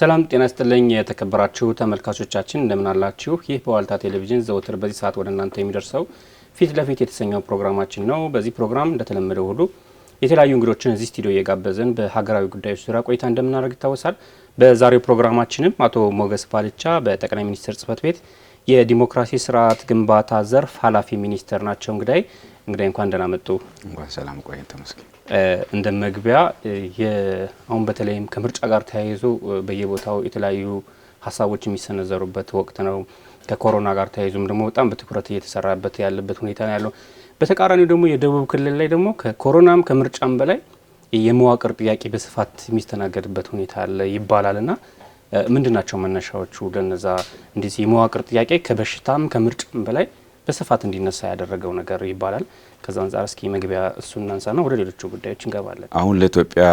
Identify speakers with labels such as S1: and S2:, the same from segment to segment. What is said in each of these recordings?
S1: ሰላም ጤና ይስጥልኝ የተከበራችሁ ተመልካቾቻችን እንደምን አላችሁ? ይህ በዋልታ ቴሌቪዥን ዘወትር በዚህ ሰዓት ወደ እናንተ የሚደርሰው ፊት ለፊት የተሰኘው ፕሮግራማችን ነው። በዚህ ፕሮግራም እንደተለመደው ሁሉ የተለያዩ እንግዶችን እዚህ ስቱዲዮ እየጋበዝን በሀገራዊ ጉዳዮች ዙሪያ ቆይታ እንደምናደርግ ይታወሳል። በዛሬው ፕሮግራማችንም አቶ ሞገስ ባልቻ በጠቅላይ ሚኒስትር ጽሕፈት ቤት የዲሞክራሲ ስርዓት ግንባታ ዘርፍ ኃላፊ ሚኒስትር ናቸው። እንግዲህ እንኳን ደህና መጡ።
S2: እንኳን ሰላም ቆይ ተመስገን።
S1: እንደ መግቢያ አሁን በተለይም ከምርጫ ጋር ተያይዞ በየቦታው የተለያዩ ሀሳቦች የሚሰነዘሩበት ወቅት ነው። ከኮሮና ጋር ተያይዞም ደግሞ በጣም በትኩረት እየተሰራበት ያለበት ሁኔታ ነው ያለው። በተቃራኒው ደግሞ የደቡብ ክልል ላይ ደግሞ ከኮሮናም ከምርጫም በላይ የመዋቅር ጥያቄ በስፋት የሚስተናገድበት ሁኔታ አለ ይባላልና ምንድናቸው መነሻዎቹ ለነዛ እንደዚህ የመዋቅር ጥያቄ ከበሽታም ከምርጫም በላይ በስፋት እንዲነሳ ያደረገው ነገር ይባላል? ከዛ አንፃር እስኪ መግቢያ እሱን እናንሳና ወደ ሌሎቹ ጉዳዮች እንገባለን።
S2: አሁን ለኢትዮጵያ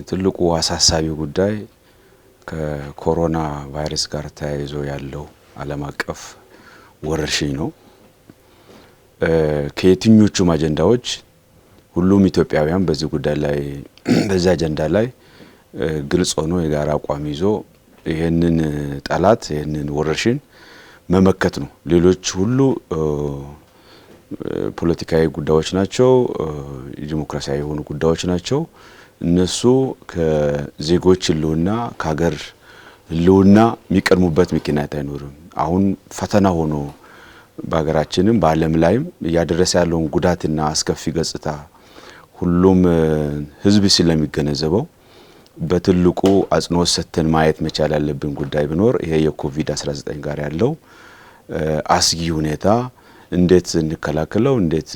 S2: ትልቁ አሳሳቢው ጉዳይ ከኮሮና ቫይረስ ጋር ተያይዞ ያለው ዓለም አቀፍ ወረርሽኝ ነው። ከየትኞቹም አጀንዳዎች ሁሉም ኢትዮጵያውያን በዚህ ጉዳይ ላይ በዛ አጀንዳ ላይ ግልጽ ሆኖ የጋራ አቋም ይዞ ይሄንን ጠላት ይሄንን ወረርሽኝ መመከት ነው። ሌሎች ሁሉ ፖለቲካዊ ጉዳዮች ናቸው፣ ዲሞክራሲያዊ የሆኑ ጉዳዮች ናቸው። እነሱ ከዜጎች ህልውና ከሀገር ህልውና የሚቀድሙበት ምክንያት አይኖርም። አሁን ፈተና ሆኖ በሀገራችንም በዓለም ላይም እያደረሰ ያለውን ጉዳትና አስከፊ ገጽታ ሁሉም ህዝብ ስለሚገነዘበው በትልቁ አጽንኦት ሰጥተን ማየት መቻል ያለብን ጉዳይ ቢኖር ይሄ የኮቪድ-19 ጋር ያለው አስጊ ሁኔታ እንዴት እንከላከለው እንዴት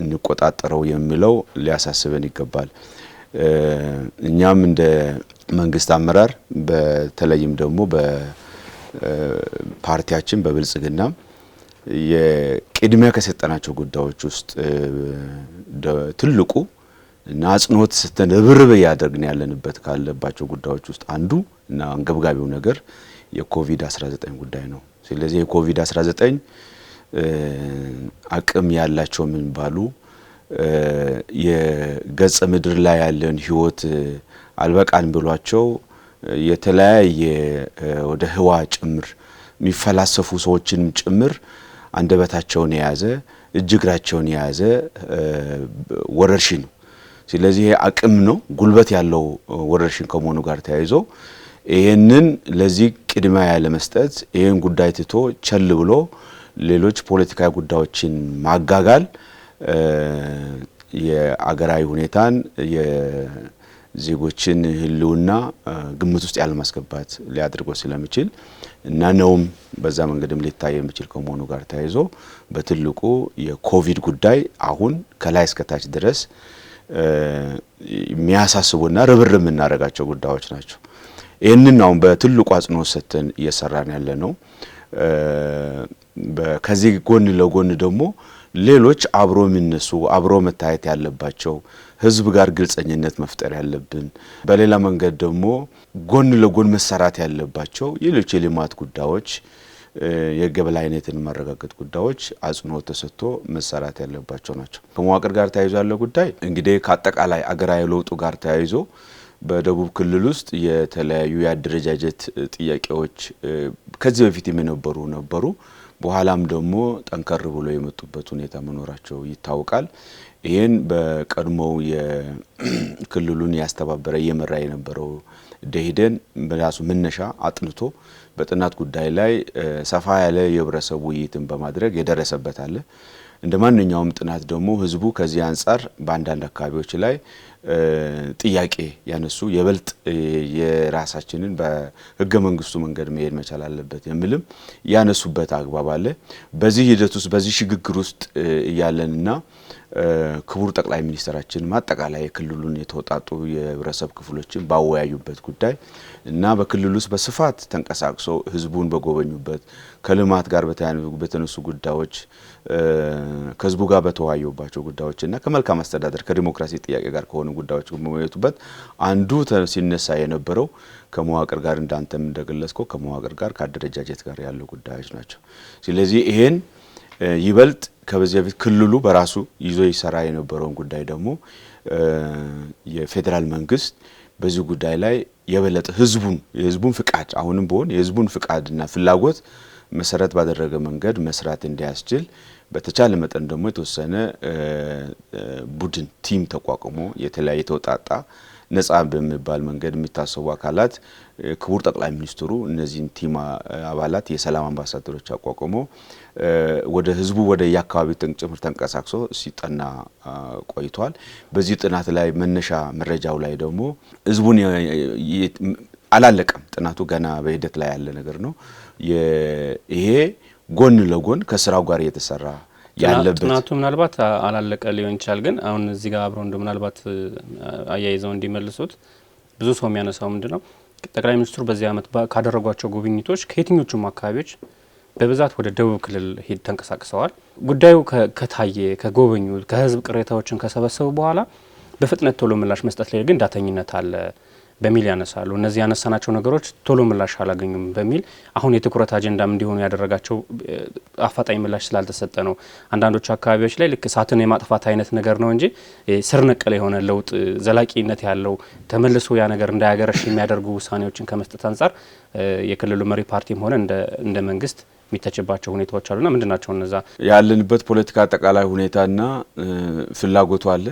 S2: እንቆጣጠረው የሚለው ሊያሳስበን ይገባል። እኛም እንደ መንግስት አመራር በተለይም ደግሞ በፓርቲያችን በብልጽግና የቅድሚያ ከሰጠናቸው ጉዳዮች ውስጥ ትልቁ እና አጽንኦት ሰጥተን ርብርብ ያደርግን ያለንበት ካለባቸው ጉዳዮች ውስጥ አንዱ እና አንገብጋቢው ነገር የኮቪድ-19 ጉዳይ ነው። ስለዚህ የኮቪድ-19 አቅም ያላቸው ምን ባሉ የገጸ ምድር ላይ ያለን ህይወት አልበቃን ብሏቸው የተለያየ ወደ ህዋ ጭምር የሚፈላሰፉ ሰዎችን ጭምር አንደበታቸውን የያዘ እጅግራቸውን የያዘ ወረርሽኝ ነው። ስለዚህ ይሄ አቅም ነው ጉልበት ያለው ወረርሽኝ ከመሆኑ ጋር ተያይዞ ይሄንን ለዚህ ቅድሚያ ያለ መስጠት ይሄን ጉዳይ ትቶ ቸል ብሎ ሌሎች ፖለቲካዊ ጉዳዮችን ማጋጋል የአገራዊ ሁኔታን የዜጎችን ህልውና ግምት ውስጥ ያለ ማስገባት ሊያደርገው ስለሚችል እና ነውም በዛ መንገድም ሊታይ የሚችል ከመሆኑ ጋር ተያይዞ በትልቁ የኮቪድ ጉዳይ አሁን ከላይ እስከ ታች ድረስ የሚያሳስቡና ርብርብ የምናደርጋቸው ጉዳዮች ናቸው። ይሄንን አሁን በትልቁ አጽንኦት ሰጥተን እየሰራን ያለ ነው። ከዚህ ጎን ለጎን ደግሞ ሌሎች አብሮ የሚነሱ አብሮ መታየት ያለባቸው ህዝብ ጋር ግልጸኝነት መፍጠር ያለብን በሌላ መንገድ ደግሞ ጎን ለጎን መሰራት ያለባቸው ሌሎች የልማት ጉዳዮች የገበላይነትን ማረጋገጥ ጉዳዮች አጽንኦት ተሰጥቶ መሰራት ያለባቸው ናቸው። ከመዋቅር ጋር ተያይዞ ያለው ጉዳይ እንግዲህ ከአጠቃላይ አገራዊ ለውጡ ጋር ተያይዞ በደቡብ ክልል ውስጥ የተለያዩ የአደረጃጀት ጥያቄዎች ከዚህ በፊት ነበሩ በኋላም ደግሞ ጠንከር ብሎ የመጡበት ሁኔታ መኖራቸው ይታወቃል። ይሄን በቀድሞው የክልሉን ያስተባበረ የመራ የነበረው ደኢህዴን በራሱ መነሻ አጥንቶ በጥናት ጉዳይ ላይ ሰፋ ያለ የህብረተሰቡ ውይይትን በማድረግ የደረሰበት አለ። እንደማንኛውም ጥናት ደግሞ ህዝቡ ከዚህ አንፃር በአንዳንድ አካባቢዎች ላይ ጥያቄ ያነሱ የበልጥ የራሳችንን በህገ መንግስቱ መንገድ መሄድ መቻል አለበት የሚልም ያነሱበት አግባብ አለ። በዚህ ሂደት ውስጥ በዚህ ሽግግር ውስጥ ያለንና ክቡር ጠቅላይ ሚኒስትራችን ማጠቃላይ ክልሉን የተወጣጡ የህብረተሰብ ክፍሎችን ባወያዩበት ጉዳይ እና በክልሉ ውስጥ በስፋት ተንቀሳቅሶ ህዝቡን በጎበኙበት ከልማት ጋር በተነሱ ጉዳዮች ከህዝቡ ጋር በተወያዩባቸው ጉዳዮችና ከመልካም አስተዳደር ከዲሞክራሲ ጥያቄ ጋር ከሆኑ ጉዳዮች በመወያየቱበት አንዱ ሲነሳ የነበረው ከመዋቅር ጋር እንዳንተም እንደገለጽከው ከመዋቅር ጋር ከአደረጃጀት ጋር ያለው ጉዳዮች ናቸው። ስለዚህ ይሄን ይበልጥ ከበዚህ በፊት ክልሉ በራሱ ይዞ ይሰራ የነበረውን ጉዳይ ደግሞ የፌዴራል መንግስት በዚህ ጉዳይ ላይ የበለጠ የህዝቡን ፍቃድ አሁንም ቢሆን የህዝቡን ፍቃድና ፍላጎት መሰረት ባደረገ መንገድ መስራት እንዲያስችል በተቻለ መጠን ደግሞ የተወሰነ ቡድን ቲም ተቋቁሞ የተለያየ ተውጣጣ ነፃ በሚባል መንገድ የሚታሰቡ አካላት ክቡር ጠቅላይ ሚኒስትሩ እነዚህን ቲም አባላት የሰላም አምባሳደሮች አቋቁሞ ወደ ህዝቡ ወደ ያካባቢው ጭምር ተንቀሳቅሶ ሲጠና ቆይቷል። በዚህ ጥናት ላይ መነሻ መረጃው ላይ ደግሞ ህዝቡን አላለቀም። ጥናቱ ገና በሂደት ላይ ያለ ነገር ነው። ይሄ ጎን ለጎን ከስራው ጋር እየተሰራ ያለበት
S1: ጥናቱ ምናልባት አላለቀ ሊሆን ይችላል። ግን አሁን እዚህ ጋር አብረው ምናልባት አያይዘው እንዲመልሱት ብዙ ሰው የሚያነሳው ምንድነው ጠቅላይ ሚኒስትሩ በዚህ አመት ካደረጓቸው ጉብኝቶች ከየትኞቹም አካባቢዎች በብዛት ወደ ደቡብ ክልል ሄድ ተንቀሳቅሰዋል። ጉዳዩ ከታየ ከጎበኙ ከህዝብ ቅሬታዎችን ከሰበሰቡ በኋላ በፍጥነት ቶሎ ምላሽ መስጠት ላይ ግን ዳተኝነት አለ በሚል ያነሳሉ። እነዚህ ያነሳናቸው ነገሮች ቶሎ ምላሽ አላገኙም በሚል አሁን የትኩረት አጀንዳም እንዲሆኑ ያደረጋቸው አፋጣኝ ምላሽ ስላልተሰጠ ነው። አንዳንዶቹ አካባቢዎች ላይ ልክ እሳትን የማጥፋት አይነት ነገር ነው እንጂ ስር ነቀል የሆነ ለውጥ ዘላቂነት ያለው ተመልሶ ያ ነገር እንዳያገረሽ የሚያደርጉ ውሳኔዎችን ከመስጠት አንጻር የክልሉ መሪ ፓርቲም ሆነ እንደ መንግስት የሚተችባቸው ሁኔታዎች አሉና ምንድናቸው እነዛ?
S2: ያለንበት ፖለቲካ አጠቃላይ ሁኔታና ፍላጎቱ አለ።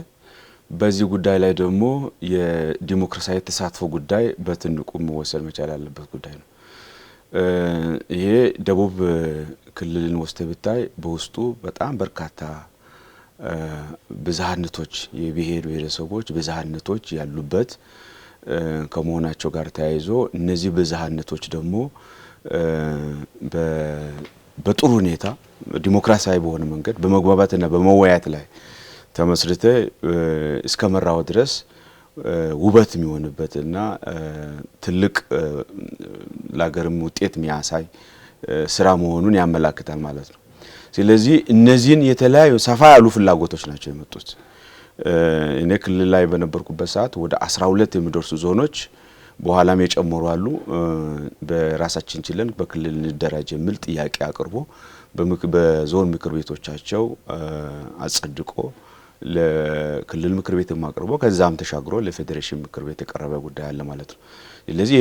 S2: በዚህ ጉዳይ ላይ ደግሞ የዲሞክራሲያዊ ተሳትፎ ጉዳይ በትንቁ መወሰድ መቻል ያለበት ጉዳይ ነው። ይሄ ደቡብ ክልልን ወስደህ ብታይ በውስጡ በጣም በርካታ ብዝሃነቶች የብሔር ብሔረሰቦች ብዝሃነቶች ያሉበት ከመሆናቸው ጋር ተያይዞ እነዚህ ብዝሃነቶች ደግሞ በጥሩ ሁኔታ ዲሞክራሲያዊ በሆነ መንገድ በመግባባትና በመወያየት ላይ ተመስርተ እስከመራው ድረስ ውበት የሚሆንበትና ትልቅ ለሀገርም ውጤት የሚያሳይ ስራ መሆኑን ያመላክታል ማለት ነው። ስለዚህ እነዚህን የተለያዩ ሰፋ ያሉ ፍላጎቶች ናቸው የመጡት። እኔ ክልል ላይ በነበርኩበት ሰዓት ወደ 12 የሚደርሱ ዞኖች በኋላም የጨመሩ አሉ በራሳችን ችለን በክልል እንደራጅ የሚል ጥያቄ አቅርቦ በዞን ምክር ቤቶቻቸው አጸድቆ ለክልል ምክር ቤት ማቅረቦ ከዛም ተሻግሮ ለፌዴሬሽን ምክር ቤት የቀረበ ጉዳይ አለ ማለት ነው። ስለዚህ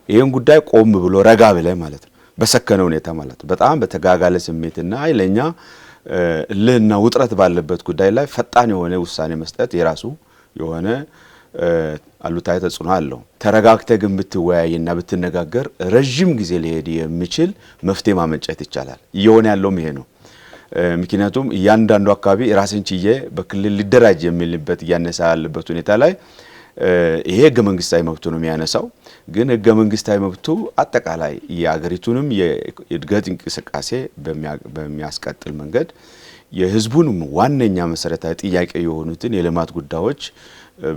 S2: ይሄን ጉዳይ ቆም ብሎ ረጋ ብለ ማለት ነው በሰከነ ሁኔታ ማለት ነው በጣም በተጋጋለ ስሜትና ኃይለኛ እልህና ውጥረት ባለበት ጉዳይ ላይ ፈጣን የሆነ ውሳኔ መስጠት የራሱ የሆነ አሉታዊ ተጽዕኖ አለው። ተረጋግተህ ግን ብትወያይና ብትነጋገር ረጅም ጊዜ ሊሄድ የሚችል መፍትሄ ማመንጨት ይቻላል። እየሆነ ያለውም ይሄ ነው። ምክንያቱም እያንዳንዱ አካባቢ ራስን ችዬ በክልል ሊደራጅ የሚልበት እያነሳ ያለበት ሁኔታ ላይ ይሄ ህገ መንግስታዊ መብቱ ነው የሚያነሳው። ግን ህገ መንግስታዊ መብቱ አጠቃላይ የአገሪቱንም የእድገት እንቅስቃሴ በሚያስቀጥል መንገድ የህዝቡን ዋነኛ መሰረታዊ ጥያቄ የሆኑትን የልማት ጉዳዮች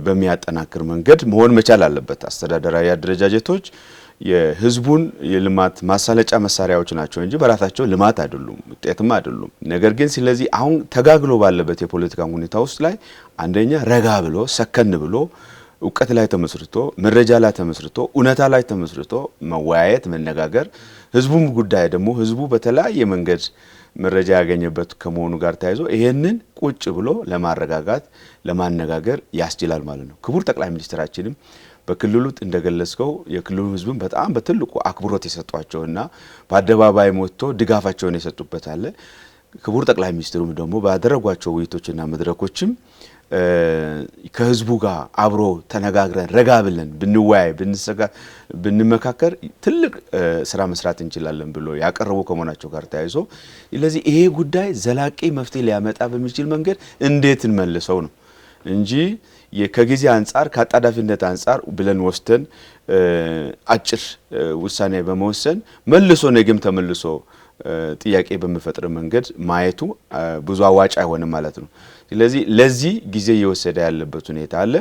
S2: በሚያጠናክር መንገድ መሆን መቻል አለበት። አስተዳደራዊ አደረጃጀቶች የህዝቡን የልማት ማሳለጫ መሳሪያዎች ናቸው እንጂ በራሳቸው ልማት አይደሉም ውጤትም አይደሉም። ነገር ግን ስለዚህ አሁን ተጋግሎ ባለበት የፖለቲካ ሁኔታ ውስጥ ላይ አንደኛ ረጋ ብሎ ሰከን ብሎ እውቀት ላይ ተመስርቶ መረጃ ላይ ተመስርቶ እውነታ ላይ ተመስርቶ መወያየት መነጋገር ህዝቡም ጉዳይ ደግሞ ህዝቡ በተለያየ መንገድ መረጃ ያገኘበት ከመሆኑ ጋር ተያይዞ ይሄንን ቁጭ ብሎ ለማረጋጋት ለማነጋገር ያስችላል ማለት ነው። ክቡር ጠቅላይ ሚኒስትራችንም በክልሉ እንደገለጽከው የክልሉ ህዝብን በጣም በትልቁ አክብሮት የሰጧቸውና በአደባባይ ሞቶ ድጋፋቸውን የሰጡበት አለ። ክቡር ጠቅላይ ሚኒስትሩም ደግሞ ባደረጓቸው ውይይቶችና መድረኮችም ከህዝቡ ጋር አብሮ ተነጋግረን ረጋ ብለን ብንወያይ ብንመካከር ትልቅ ስራ መስራት እንችላለን ብሎ ያቀርቡ ከመሆናቸው ጋር ተያይዞ ስለዚህ ይሄ ጉዳይ ዘላቂ መፍትሄ ሊያመጣ በሚችል መንገድ እንዴት እንመልሰው ነው እንጂ ከጊዜ አንፃር ከአጣዳፊነት አንፃር ብለን ወስተን አጭር ውሳኔ በመወሰን መልሶ ነገም ተመልሶ ጥያቄ በመፈጠር መንገድ ማየቱ ብዙ አዋጭ አይሆንም ማለት ነው። ስለዚህ ለዚህ ጊዜ እየወሰደ ያለበት ሁኔታ አለ።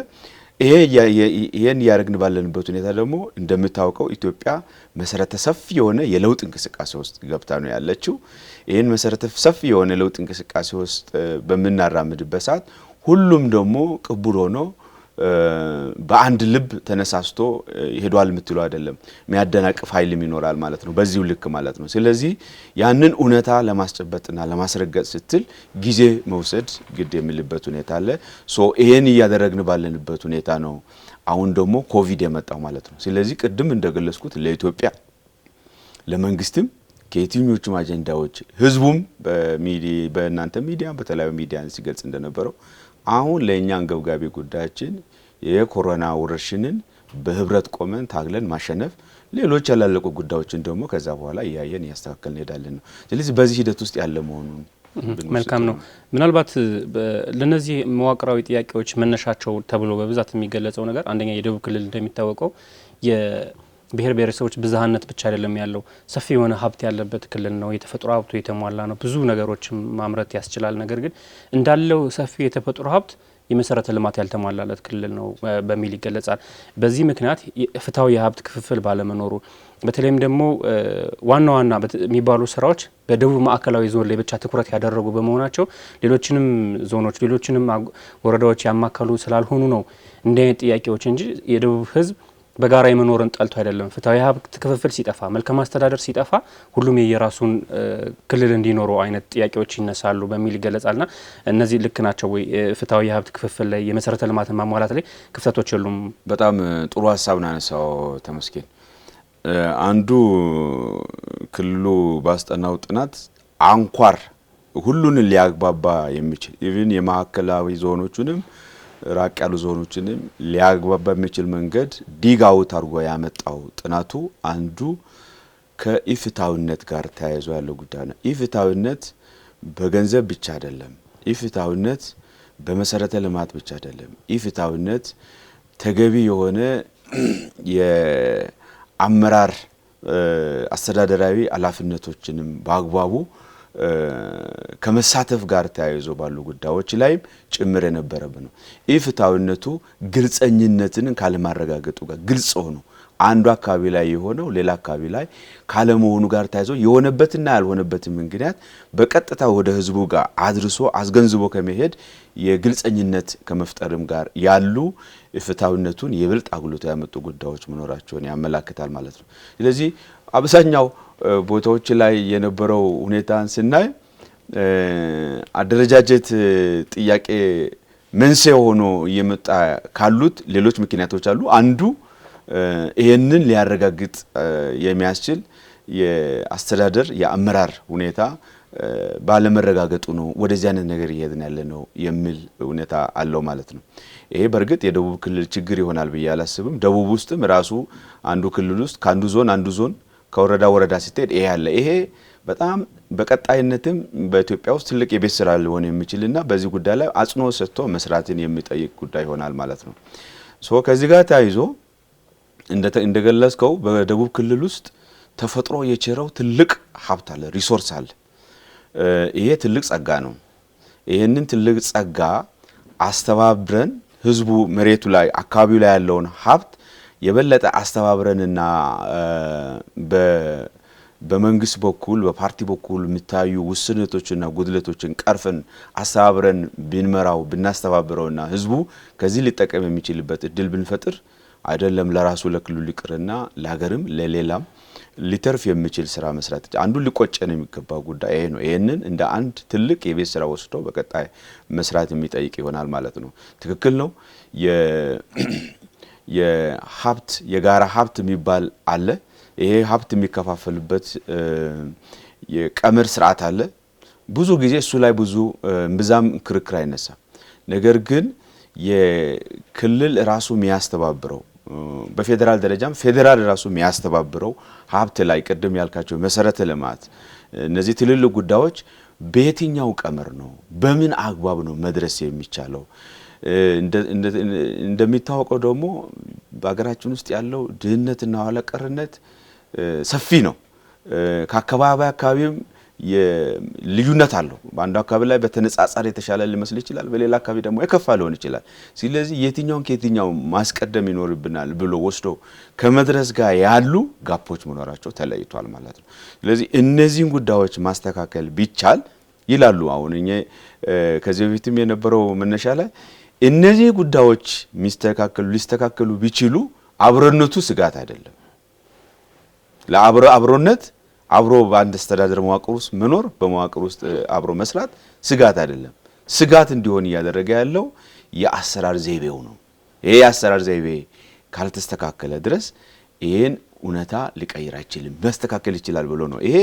S2: ይሄን ያረግን ባለንበት ሁኔታ ደግሞ እንደምታውቀው ኢትዮጵያ መሰረተ ሰፊ የሆነ የለውጥ እንቅስቃሴ ውስጥ ገብታ ነው ያለችው። ይሄን መሰረተ ሰፊ የሆነ የለውጥ እንቅስቃሴ ውስጥ በመናራምድበት ሰዓት ሁሉም ደግሞ ቅቡል ሆኖ በአንድ ልብ ተነሳስቶ ሄዷል የምትሉ አይደለም የሚያደናቅፍ ኃይልም ይኖራል ማለት ነው በዚሁ ልክ ማለት ነው ስለዚህ ያንን ኡነታ ለማስጨበጥና ለማስረገጥ ስትል ጊዜ መውሰድ ግድ የሚልበት ሁኔታ አለ ሶ ይሄን ያደረግን ባለንበት ሁኔታ ነው አሁን ደግሞ ኮቪድ የመጣው ማለት ነው ስለዚህ ቅድም እንደገለጽኩት ለኢትዮጵያ ለመንግስትም ከየትኞቹም አጀንዳዎች ህዝቡም በእናንተ ሚዲያ በተለያዩ ሚዲያ ሲገልጽ እንደነበረው አሁን ለኛ አንገብጋቢ ጉዳያችን የኮሮና ወረርሽንን በህብረት ቆመን ታግለን ማሸነፍ ሌሎች ያላለቁ ጉዳዮችን ደግሞ ከዛ በኋላ ያያየን ያስተካክለን ሄዳለን ነው ስለዚህ በዚህ ሂደት ውስጥ ያለ መሆኑን
S1: መልካም ነው ምናልባት ለነዚህ መዋቅራዊ ጥያቄዎች መነሻቸው ተብሎ በብዛት የሚገለጸው ነገር አንደኛ የደቡብ ክልል እንደሚታወቀው የብሔር ብሔረሰቦች ብዝሃነት ብቻ አይደለም ያለው ሰፊ የሆነ ሀብት ያለበት ክልል ነው የተፈጥሮ ሀብቱ የተሟላ ነው ብዙ ነገሮችን ማምረት ያስችላል ነገር ግን እንዳለው ሰፊ የተፈጥሮ ሀብት የመሰረተ ልማት ያልተሟላለት ክልል ነው በሚል ይገለጻል በዚህ ምክንያት ፍትሃዊ የሀብት ክፍፍል ባለመኖሩ በተለይም ደግሞ ዋና የሚባሉ ስራዎች በደቡብ ማዕከላዊ ዞን ላይ ብቻ ትኩረት ያደረጉ በመሆናቸው ሌሎችንም ዞኖች ሌሎችንም ወረዳዎች ያማከሉ ስላልሆኑ ነው እንደ ጥያቄዎች እንጂ የደቡብ ህዝብ በጋራ የመኖርን ጠልቶ አይደለም ፍትሃዊ ሀብት ክፍፍል ሲጠፋ መልካም አስተዳደር ሲጠፋ ሁሉም የየራሱን ክልል እንዲኖረው አይነት ጥያቄዎች ይነሳሉ በሚል ይገለጻልና እነዚህ ልክ ናቸው ወይ ፍትሃዊ ሀብት ክፍፍል ላይ የመሰረተ ልማት ማሟላት ላይ ክፍተቶች የሉም
S2: በጣም ጥሩ ሀሳብ ነው ያነሳው ተመስገን አንዱ ክልሉ ባስጠናው ጥናት አንኳር ሁሉን ሊያግባባ የሚችል ኢቭን የማዕከላዊ ዞኖቹንም ራቅ ያሉ ዞኖችንም ሊያግባባ የሚችል መንገድ ዲጋውት አርጎ ያመጣው ጥናቱ አንዱ ከኢፍታውነት ጋር ተያይዞ ያለው ጉዳይ ነው ኢፍታውነት በገንዘብ ብቻ አይደለም ኢፍታውነት በመሰረተ ልማት ብቻ አይደለም ኢፍታውነት ተገቢ የሆነ የአመራር አስተዳደራዊ አላፍነቶችንም በአግባቡ ከመሳተፍ ጋር ተያይዞ ባሉ ጉዳዮች ላይ ጭምር የነበረበት ነው ኢፍታውነቱ ግልጸኝነትን ካለማረጋገጡ ጋር ግልጽ ሆኖ አንዱ አካባቢ ላይ የሆነው ሌላ አካባቢ ላይ ካለ መሆኑ ጋር ተያይዞ የሆነበትና ያልሆነበት ምክንያት በቀጥታ ወደ ህዝቡ ጋር አድርሶ አስገንዝቦ ከመሄድ የግልጸኝነት ከመፍጠርም ጋር ያሉ ኢፍታውነቱን ይበልጥ አጉልቶ ያመጡ ጉዳዮች መኖራቸውን ያመላክታል ማለት ነው ስለዚህ አብዛኛው ቦታዎች ላይ የነበረው ሁኔታን ስናይ አደረጃጀት ጥያቄ መንስኤ ሆኖ እየመጣ ካሉት ሌሎች ምክንያቶች አሉ አንዱ ይሄንን ሊያረጋግጥ የሚያስችል የአስተዳደር የአመራር ሁኔታ ባለመረጋገጡ ነው ወደዚህ አይነት ነገር እየሄድን ያለ ነው የሚል ሁኔታ አለው ማለት ነው ይሄ በርግጥ የደቡብ ክልል ችግር ይሆናል ብዬ አላስብም ደቡብ ውስጥም ራሱ አንዱ ክልል ውስጥ ካንዱ ዞን ከወረዳ ሲተድ ይሄ ያለ ይሄ በጣም በቀጣይነትም በኢትዮጵያ ውስጥ ትልቅ የቤት ስራ ሊሆን የሚችልና በዚህ ጉዳይ ላይ አጽንኦት ሰጥቶ መስራትን የሚጠይቅ ጉዳይ ይሆናል ማለት ነው ሶ ከዚህ ጋር ታይዞ እንደገለጽከው በደቡብ ክልል ውስጥ ተፈጥሮ የቸረው ትልቅ ሀብት አለ ሪሶርስ አለ ይሄ ትልቅ ጸጋ ነው ይሄንን ትልቅ ጸጋ አስተባብረን ህዝቡ መሬቱ ላይ አካባቢው ላይ ያለውን ሀብት የበለጠ አስተባብረንና በመንግስት በኩል በፓርቲ በኩል የሚታዩ ውስነቶችና ጉድለቶችን ቀርፈን አስተባብረን ብንመራው ብናስተባብረውና ህዝቡ ከዚህ ሊጠቀም የሚችልበት እድል ብንፈጥር አይደለም ለራሱ ለክልሉ ሊቅርና ለሀገርም ለሌላም ሊተርፍ የሚችል ስራ መስራት አንዱ ሊቆጨን የሚገባው ጉዳይ ይሄ ነው ይሄንን እንደ አንድ ትልቅ የቤት ስራ ወስዶ በቀጣይ መስራት የሚጠይቅ ይሆናል ማለት ነው ትክክል ነው የሀብት የጋራ ሀብት የሚባል አለ ይሄ ሀብት የሚከፋፈልበት የቀመር ስርዓት አለ ብዙ ጊዜ እሱ ላይ ብዙ ምዛም ክርክር አይነሳ ነገር ግን የክልል ራሱ የሚያስተባብረው በፌደራል ደረጃም ፌደራል ራሱ የሚያስተባብረው ሀብት ላይ ቀደም ያልካቸው መሰረተ ልማት እነዚህ ትልልቅ ጉዳዮች በየትኛው ቀመር ነው በምን አግባብ ነው መድረስ የሚቻለው እንደሚታወቀው ደግሞ በአገራችን ውስጥ ያለው ድህነትና ኋላ ቀርነት ሰፊ ነው ከአካባቢም የልዩነት አለው በአንዱ አካባቢ ላይ በተነጻጻሪ የተሻለ ሊመስል ይችላል በሌላ አካባቢ ደግሞ የከፋ ሊሆን ይችላል ስለዚህ የትኛው ማስቀደም ይኖርብናል ብሎ ወስዶ ከመድረስ ጋር ያሉ ጋፖች መኖራቸው ተለይቷል ማለት ነው ስለዚህ እነዚህን ጉዳዮች ማስተካከል ቢቻል ይላሉ አሁን እኛ ከዚህ በፊትም የነበረው መነሻ ላይ እነዚህ ጉዳዮች ሊስተካከሉ ቢችሉ አብሮነቱ ስጋት አይደለም። ለአብሮነት አብሮ በአንድ አስተዳደር መዋቅር ውስጥ መኖር በመዋቅር ውስጥ አብሮ መስራት ስጋት አይደለም። ስጋት እንዲሆን እያደረገ ያለው የአሰራር ዘይቤው ነው። ይሄ የአሰራር ዘይቤ ካልተስተካከለ ድረስ ይሄን እውነታ ሊቀይር አይችልም። መስተካከል ይችላል ብሎ ነው። ይሄ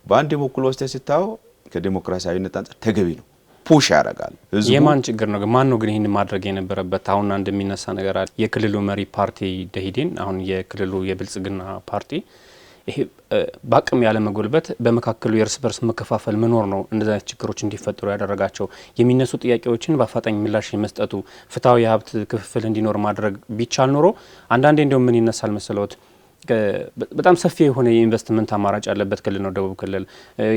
S2: በአንድ በኩል ወስደህ ስታው ከዲሞክራሲያዊነት አንፃር ተገቢ ነው። ፑሽ ያደርጋል።
S1: የማን ችግር ነው? ማን ነው ግን ይሄን ማድረግ የነበረበት? አሁን አንድ የሚነሳ ነገር አለ። የክልሉ መሪ ፓርቲ ደኢህዴን፣ አሁን የክልሉ የብልጽግና ፓርቲ ይሄ በአቅም ያለ መጎልበት በመካከሉ የእርስ በርስ መከፋፈል መኖር ነው እንደዛ ችግሮች እንዲፈጠሩ ያደረጋቸው። የሚነሱ ጥያቄዎችን በአፋጣኝ ምላሽ የመስጠቱ ፍትሃዊ የሀብት ክፍፍል እንዲኖር ማድረግ ቢቻል ኖሮ አንዳንዴ እንደውም ምን ይነሳል መሰለዎት በጣም ሰፊ የሆነ የኢንቨስትመንት አማራጭ ያለበት ክልል ነው ደቡብ ክልል።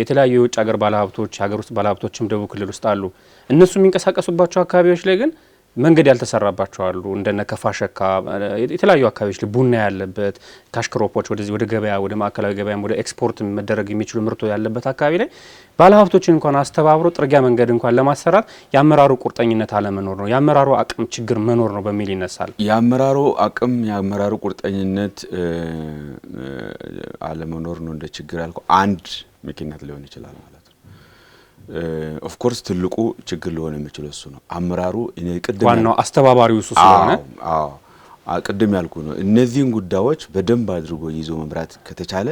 S1: የተለያዩ የውጭ ሀገር ባለሀብቶች ሀገር ውስጥ ባለሀብቶችም ደቡብ ክልል ውስጥ አሉ። እነሱ የሚንቀሳቀሱባቸው አካባቢዎች ላይ ግን መንገድ ያልተሰራባቸው አሉ። እንደነ ከፋሸካ የተለያዩ አካባቢዎች ላይ ቡና ያለበት ካሽክሮፖች ወደዚህ ወደ ገበያ ወደ ማዕከላዊ ገበያ ወደ ኤክስፖርት መደረግ የሚችሉ ምርቶ ያለበት አካባቢ ላይ ባለሀብቶችን እንኳን አስተባብሮ ጥርጊያ መንገድ እንኳን ለማሰራት የአመራሩ ቁርጠኝነት አለመኖር ነው፣ የአመራሩ አቅም ችግር መኖር ነው በሚል ይነሳል።
S2: የአመራሩ አቅም የአመራሩ ቁርጠኝነት አለመኖር ነው እንደ ችግር ያልከው አንድ ምክንያት ሊሆን ይችላል ማለት ነው። ኦፍ ኮርስ ትልቁ ችግር ሊሆን የሚችለው እሱ ነው። አመራሩ ቅድም
S1: ዋናው አስተባባሪው እሱ ስለሆነ
S2: ቅድም ያልኩ ነው። እነዚህን ጉዳዮች በደንብ አድርጎ ይዞ መምራት ከተቻለ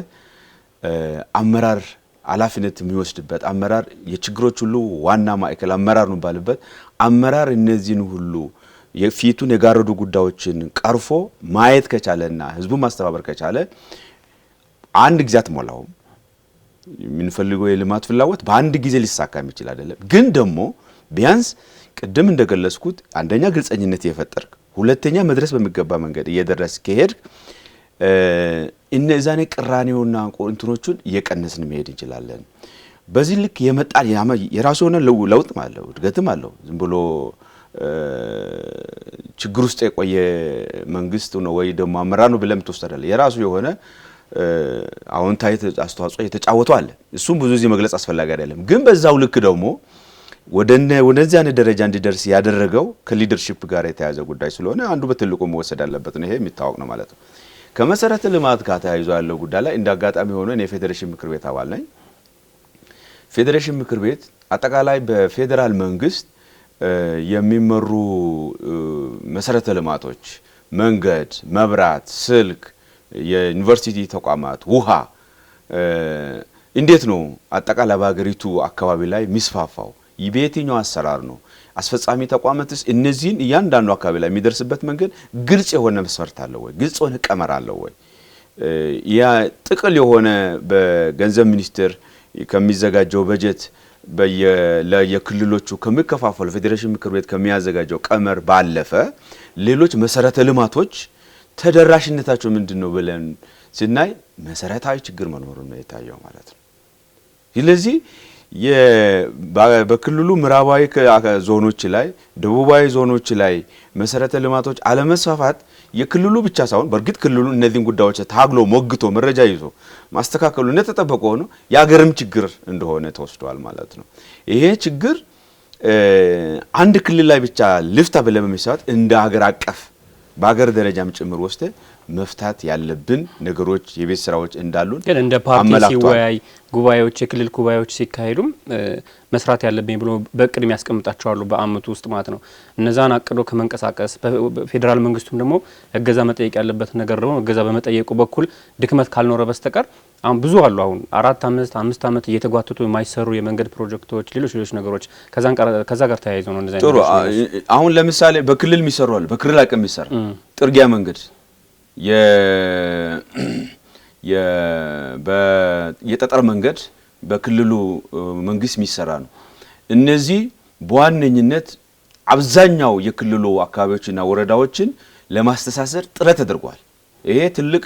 S2: አመራር ኃላፊነት የሚወስድበት አመራር የችግሮች ሁሉ ዋና ማዕከል አመራር ነው ባለበት አመራር እነዚህን ሁሉ የፊቱን የጋረዱ ጉዳዮችን ቀርፎ ማየት ከቻለና ህዝቡ ማስተባበር ከቻለ አንድ ጊዜ አትሞላውም። የምንፈልገው የልማት ፍላጎት በአንድ ጊዜ ሊሳካ የሚችል አይደለም። ግን ደግሞ ቢያንስ ቅድም እንደገለጽኩት አንደኛ ግልጸኝነት የፈጠርክ፣ ሁለተኛ መድረስ በሚገባ መንገድ እየደረስ ከሄድ እነዛኔ ቅራኔውና ቆንትኖቹን እየቀነስን መሄድ እንችላለን። በዚህ ልክ የመጣ የራሱ የሆነ ለውጥ ማለት እድገትም አለው። ዝም ብሎ ችግር ውስጥ የቆየ መንግስት ነው ወይ ደግሞ አመራር ነው ብለም ተወሰዳለ። የራሱ የሆነ አዎንታዊ አስተዋጽኦ የተጫወቱ አለ። እሱም ብዙ ጊዜ መግለጽ አስፈላጊ አይደለም። ግን በዛው ልክ ደግሞ ወደዚህ አይነት ደረጃ እንዲደርስ ያደረገው ከሊደርሺፕ ጋር የተያዘ ጉዳይ ስለሆነ አንዱ በትልቁ መወሰድ አለበት ነው። ይሄ የሚታወቅ ነው ማለት ነው። ከመሰረተ ልማት ጋር ተያይዞ ያለው ጉዳይ ላይ እንዳጋጣሚ ሆኖ እኔ የፌዴሬሽን ምክር ቤት አባል ነኝ። ፌዴሬሽን ምክር ቤት አጠቃላይ በፌዴራል መንግስት የሚመሩ መሰረተ ልማቶች መንገድ፣ መብራት፣ ስልክ፣ የዩኒቨርሲቲ ተቋማት፣ ውሃ እንዴት ነው አጠቃላይ በሀገሪቱ አካባቢ ላይ የሚስፋፋው? በየትኛው አሰራር ነው? አስፈጻሚ ተቋማትስ እነዚህን እያንዳንዱ አካባቢ ላይ የሚደርስበት መንገድ ግልጽ የሆነ መስፈርት አለው ወይ? ግልጽ የሆነ ቀመር አለው ወይ? ያ ጥቅል የሆነ በገንዘብ ሚኒስቴር ከሚዘጋጀው በጀት ለየክልሎቹ ከሚከፋፈሉ ፌዴሬሽን ምክር ቤት ከሚያዘጋጀው ቀመር ባለፈ ሌሎች መሰረተ ልማቶች ተደራሽነታቸው ምንድነው ብለን ስናይ መሰረታዊ ችግር መኖሩን ነው የታየው ማለት ነው። ስለዚህ በክልሉ ምዕራባዊ ዞኖች ላይ ደቡባዊ ዞኖች ላይ መሰረተ ልማቶች አለመስፋፋት የክልሉ ብቻ ሳይሆን በእርግጥ ክልሉ እነዚህን ጉዳዮች ታግሎ ሞግቶ መረጃ ይዞ ማስተካከሉ እንደተጠበቀ ሆኖ የሀገርም ችግር እንደሆነ ተወስዷል ማለት ነው። ይሄ ችግር አንድ ክልል ላይ ብቻ ልፍታ ብለን በመሳት እንደ ሀገር አቀፍ በሀገር ደረጃም ጭምር ወስደ መፍታት ያለብን ነገሮች የቤት ስራዎች እንዳሉን
S1: ግን እንደ ፓርቲ ሲወያይ ጉባኤዎች የክልል ጉባኤዎች ሲካሄዱም መስራት ያለብኝ ብሎ በእቅድ የሚያስቀምጣቸው በአመቱ ውስጥ ማለት ነው። እነዛን አቅዶ ከመንቀሳቀስ በፌዴራል መንግስቱም ደግሞ እገዛ መጠየቅ ያለበት ነገር ደግሞ እገዛ በመጠየቁ በኩል ድክመት ካልኖረ በስተቀር አሁን ብዙ አሉ። አሁን 4-5 አመት እየተጓተቱ የማይሰሩ የመንገድ ፕሮጀክቶች ሌሎች ነገሮች ከዛ ጋር ተያይዞ ነው እንደዛ
S2: ጥሩ። አሁን ለምሳሌ በክልል የሚሰሩ አለ። በክልል አቅም የሚሰራ ጥርጊያ መንገድ የጠጠር መንገድ በክልሉ መንግስት የሚሰራ ነው። እነዚህ በዋነኝነት አብዛኛው የክልሉ አካባቢዎችና ወረዳዎችን ለማስተሳሰር ጥረት ተደርጓል። ይሄ ትልቅ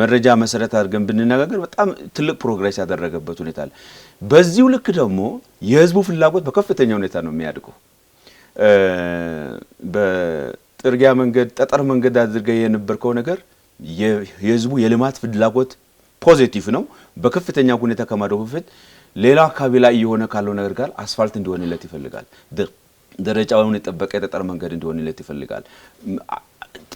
S2: መረጃ መሰረት አድርገን ብንነጋገር በጣም ትልቅ ፕሮግሬስ ያደረገበት ሁኔታ አለ። በዚሁ ልክ ደግሞ የህዝቡ ፍላጎት በከፍተኛ ሁኔታ ነው የሚያድገው። በጥርጊያ መንገድ ጠጠር መንገድ አድርገህ የነበርከው ነገር የህዝቡ የልማት ፍላጎት ፖዚቲቭ ነው። በከፍተኛ ሁኔታ ከማደጉ በፊት ሌላ አካባቢ ላይ የሆነ ካለው ነገር ጋር አስፋልት እንዲሆንለት ይፈልጋል። ደረጃውን የጠበቀ የጠጠር መንገድ እንዲሆንለት ይፈልጋል።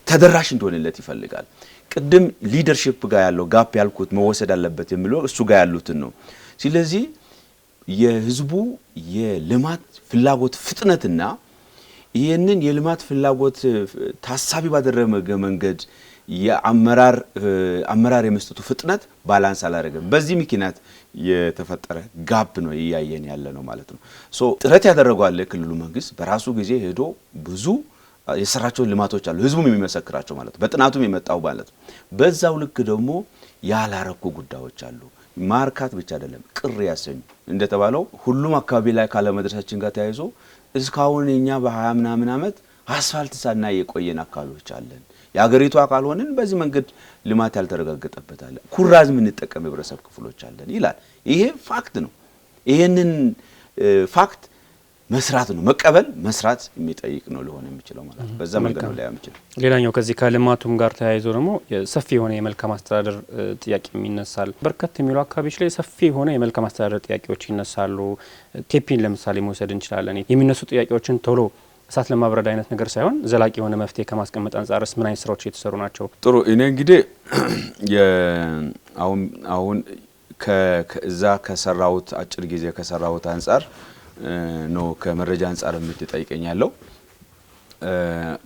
S2: ተደራሽ እንዲሆንለት ይፈልጋል። ቅድም ሊደርሺፕ ጋር ያለው ጋፕ ያልኩት መወሰድ አለበት የሚለው እሱ ጋር ያሉትን ነው። ስለዚህ የህዝቡ የልማት ፍላጎት ፍጥነትና ይሄንን የልማት ፍላጎት ታሳቢ ባደረገ መንገድ የአመራር የመስጠቱ ፍጥነት ባላንስ አላደረገም። በዚህ ምክንያት የተፈጠረ ጋፕ ነው ያያየን ያለ ነው ማለት ነው። ጥረት ያደረገው አለ ክልሉ መንግስት በራሱ ጊዜ ሄዶ ብዙ የሰራቸው ልማቶች አሉ ህዝቡም የሚመሰክራቸው ማለት ነው። በጥናቱም የመጣው ማለት ነው። በዛው ልክ ደግሞ ያላረኩ ጉዳዮች አሉ። ማርካት ብቻ አይደለም ቅር ያሰኙ እንደተባለው ሁሉም አካባቢ ላይ ካለ መድረሳችን ጋር ተያይዞ እስካሁን እኛ በ20 ምናምን አመት አስፋልት ሳናይ የቆየን አካባቢዎች አለን። የሀገሪቱ አካል ሆነን በዚህ መንገድ ልማት ያልተረጋገጠበት አለ። ኩራዝ ምን ተጠቀም የህብረተሰብ ክፍሎች አለን ይላል። ይሄ ፋክት ነው። ይሄንን ፋክት መስራት ነው መቀበል መስራት የሚጠይቅ ነው ሊሆን የሚችለው ማለት ነው። በዛ መንገድ ነው ላይ የሚችለው።
S1: ሌላኛው ከዚህ ከልማቱም ጋር ተያይዞ ደግሞ ሰፊ የሆነ የመልካም አስተዳደር ጥያቄ ይነሳል። በርከት የሚሉ አካባቢዎች ላይ ሰፊ የሆነ የመልካም አስተዳደር ጥያቄዎች ይነሳሉ። ቴፒን ለምሳሌ መውሰድ እንችላለን። የሚነሱ ጥያቄዎችን ቶሎ እሳት ለማብረድ አይነት ነገር ሳይሆን ዘላቂ የሆነ መፍትሄ ከማስቀመጥ አንጻርስ ምን አይነት ስራዎች እየተሰሩ ናቸው?
S2: ጥሩ። እኔ እንግዲህ አሁን ከዛ ከሰራውት አጭር ጊዜ ከሰራውት አንጻር ነው ከመረጃ አንጻር የምትጠይቀኛለው።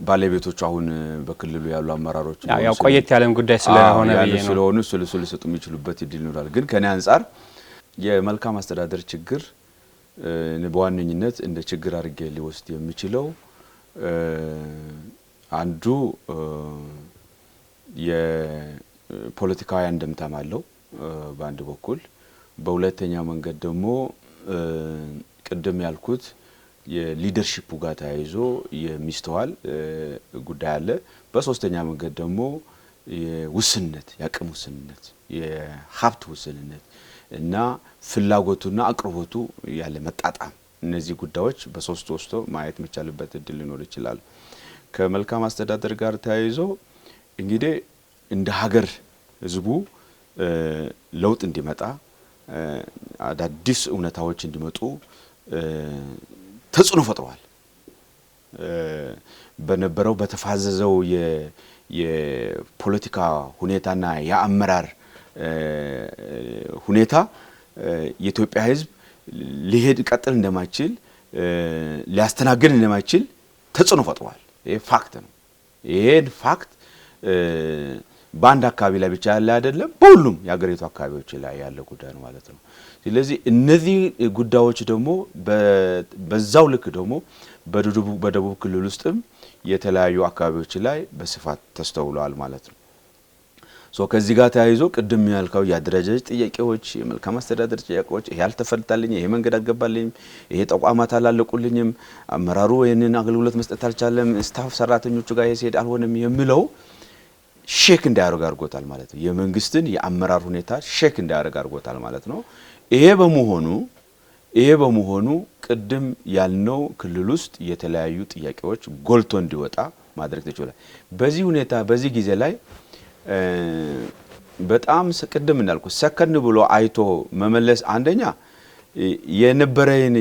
S2: ባለቤቶቹ አሁን በክልሉ ያሉ አመራሮች
S1: ያው ቆየት ያለም ጉዳይ ስለሆነ
S2: ስለሆኑ ስለሰጡ የሚችሉበት እድል ይኖራል። ግን ከኔ አንጻር የመልካም አስተዳደር ችግር በዋነኝነት እንደ ችግር አድርጌ ሊወስድ የሚችለው አንዱ የፖለቲካዊ አንድምታም አለው በአንድ በኩል፣ በሁለተኛ መንገድ ደግሞ ቅድም ያልኩት የሊደርሺፑ ጋር ተያይዞ የሚስተዋል ጉዳይ አለ። በሶስተኛ መንገድ ደግሞ የውስንነት የአቅም ውስንነት የሀብት ውስንነት እና ፍላጎቱና አቅርቦቱ ያለ መጣጣም፣ እነዚህ ጉዳዮች በሶስት ወስቶ ማየት የሚቻልበት እድል ሊኖር ይችላል። ከመልካም አስተዳደር ጋር ተያይዞ እንግዲህ እንደ ሀገር ህዝቡ ለውጥ እንዲመጣ አዳዲስ እውነታዎች እንዲመጡ ተጽዕኖ ፈጥሯል። በነበረው በተፋዘዘው የፖለቲካ ሁኔታና የአመራር ሁኔታ የኢትዮጵያ ህዝብ ሊሄድ ቀጥል እንደማይችል ሊያስተናግድ እንደማይችል ተጽዕኖ ፈጥሯል። ይሄ ፋክት ነው። ይሄን ፋክት በአንድ አካባቢ ላይ ብቻ ያለ አይደለም፣ በሁሉም የሀገሪቱ አካባቢዎች ላይ ያለ ጉዳይ ነው ማለት ነው። ስለዚህ እነዚህ ጉዳዮች ደግሞ በዛው ልክ ደግሞ በደቡብ ክልል ውስጥም የተለያዩ አካባቢዎች ላይ በስፋት ተስተውለዋል ማለት ነው። ከዚህ ጋር ተያይዞ ቅድም ያልከው የአደረጃጀት ጥያቄዎች፣ የመልካም አስተዳደር ጥያቄዎች፣ ይሄ አልተፈልታልኝ፣ ይሄ መንገድ አልገባልኝም፣ ይሄ ተቋማት አላለቁልኝም፣ አመራሩ ይሄንን አገልግሎት መስጠት አልቻለም፣ ስታፍ ሰራተኞቹ ጋር ይሄድ አልሆነም የሚለው ሼክ እንዳያደርግ አድርጎታል ማለት ነው። የመንግስትን የአመራር ሁኔታ ሼክ እንዳያደርግ አድርጎታል ማለት ነው። ይሄ በመሆኑ ቅድም ያልነው ክልል ውስጥ የተለያዩ ጥያቄዎች ጎልቶ እንዲወጣ ማድረግ ተችሏል። በዚህ ሁኔታ በዚህ ጊዜ ላይ በጣም ቅድም እንዳልኩ ሰከን ብሎ አይቶ መመለስ አንደኛ የነበረን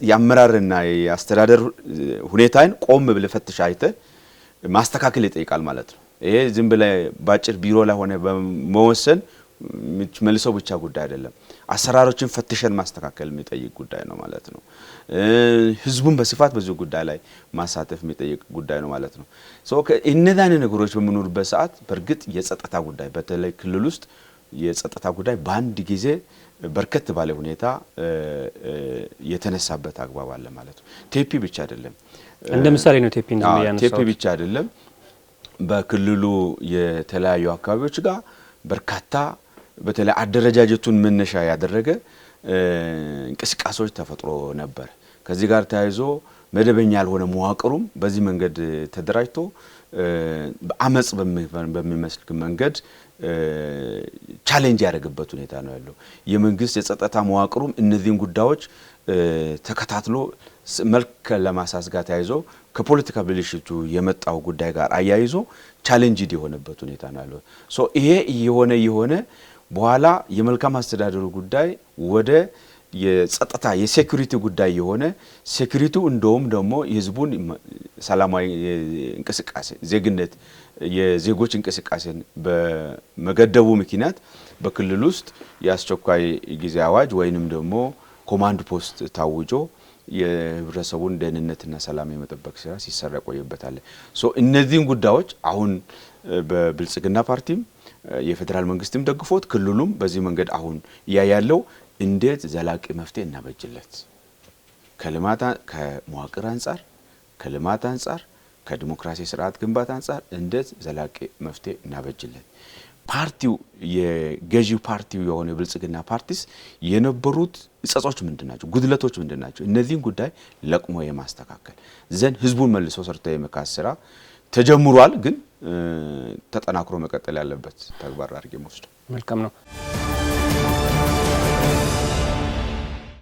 S2: የአመራርና የአስተዳደር ሁኔታን ቆም ብለ ፈትሽ አይተ ማስተካከል ይጠይቃል ማለት ነው። ይሄ ዝም ብለ ባጭር ቢሮ ላይ ሆነ በመወሰን መልሶ ብቻ ጉዳይ አይደለም። አሰራሮችን ፈትሸን ማስተካከል የሚጠይቅ ጉዳይ ነው ማለት ነው። ህዝቡን በስፋት በዚህ ጉዳይ ላይ ማሳተፍ የሚጠይቅ ጉዳይ ነው ማለት ነው። እነዛን ነገሮች በመኖርበት ሰዓት በርግጥ የጸጥታ ጉዳይ በተለይ ክልል ውስጥ የጸጥታ ጉዳይ በአንድ ጊዜ በርከት ባለ ሁኔታ የተነሳበት አግባብ አለ ማለት ነው። ቴፒ ብቻ አይደለም
S1: እንደ ምሳሌ ነው
S2: ቴፒ ብቻ አይደለም። በክልሉ የተለያዩ አካባቢዎች ጋር በርካታ በተለይ አደረጃጀቱን መነሻ ያደረገ እንቅስቃሴዎች ተፈጥሮ ነበር። ከዚህ ጋር ተያይዞ መደበኛ ያልሆነ መዋቅሩም በዚህ መንገድ ተደራጅቶ በአመጽ በሚመስል መንገድ ቻሌንጅ ያደረገበት ሁኔታ ነው ያለው። የመንግስት የጸጥታ መዋቅሩም እነዚህን ጉዳዮች ተከታትሎ መልክ ለማሳስ ጋር ተያይዞ ከፖለቲካ ብልሽቱ የመጣው ጉዳይ ጋር አያይዞ ቻሌንጅ የሆነበት ሁኔታ ነው ያለው። ይሄ የሆነ በኋላ የመልካም አስተዳደሩ ጉዳይ ወደ የጸጥታ የሴኩሪቲ ጉዳይ የሆነ ሴኩሪቲው እንደውም ደግሞ የህዝቡን ሰላማዊ እንቅስቃሴ ዜግነት የዜጎች እንቅስቃሴን በመገደቡ ምክንያት በክልል ውስጥ የአስቸኳይ ጊዜ አዋጅ ወይንም ደግሞ ኮማንድ ፖስት ታውጆ የህብረተሰቡን ደህንነትና ሰላም የመጠበቅ ስራ ሲሰራ ቆየበታል። እነዚህን ጉዳዮች አሁን በብልጽግና ፓርቲም የፌደራል መንግስትም ደግፎት ክልሉም በዚህ መንገድ አሁን ያያለው እንዴት ዘላቂ መፍትሄ እናበጅለት ከመዋቅር አንፃር ከልማት አንፃር ከዲሞክራሲ ስርዓት ግንባታ አንፃር እንዴት ዘላቂ መፍትሄ እናበጅለት ፓርቲው የገዢው ፓርቲው የሆነ ብልጽግና ፓርቲስ የነበሩት እጸጾች ምንድናቸው ጉድለቶች ምንድናቸው እነዚህን ጉዳይ ለቅሞ የማስተካከል ዘን ህዝቡን መልሶ ሰርቶ የመካስ ስራ ተጀምሯል ግን ተጠናክሮ መቀጠል ያለበት ተግባር አድርጌ ወስዶ
S1: መልካም ነው።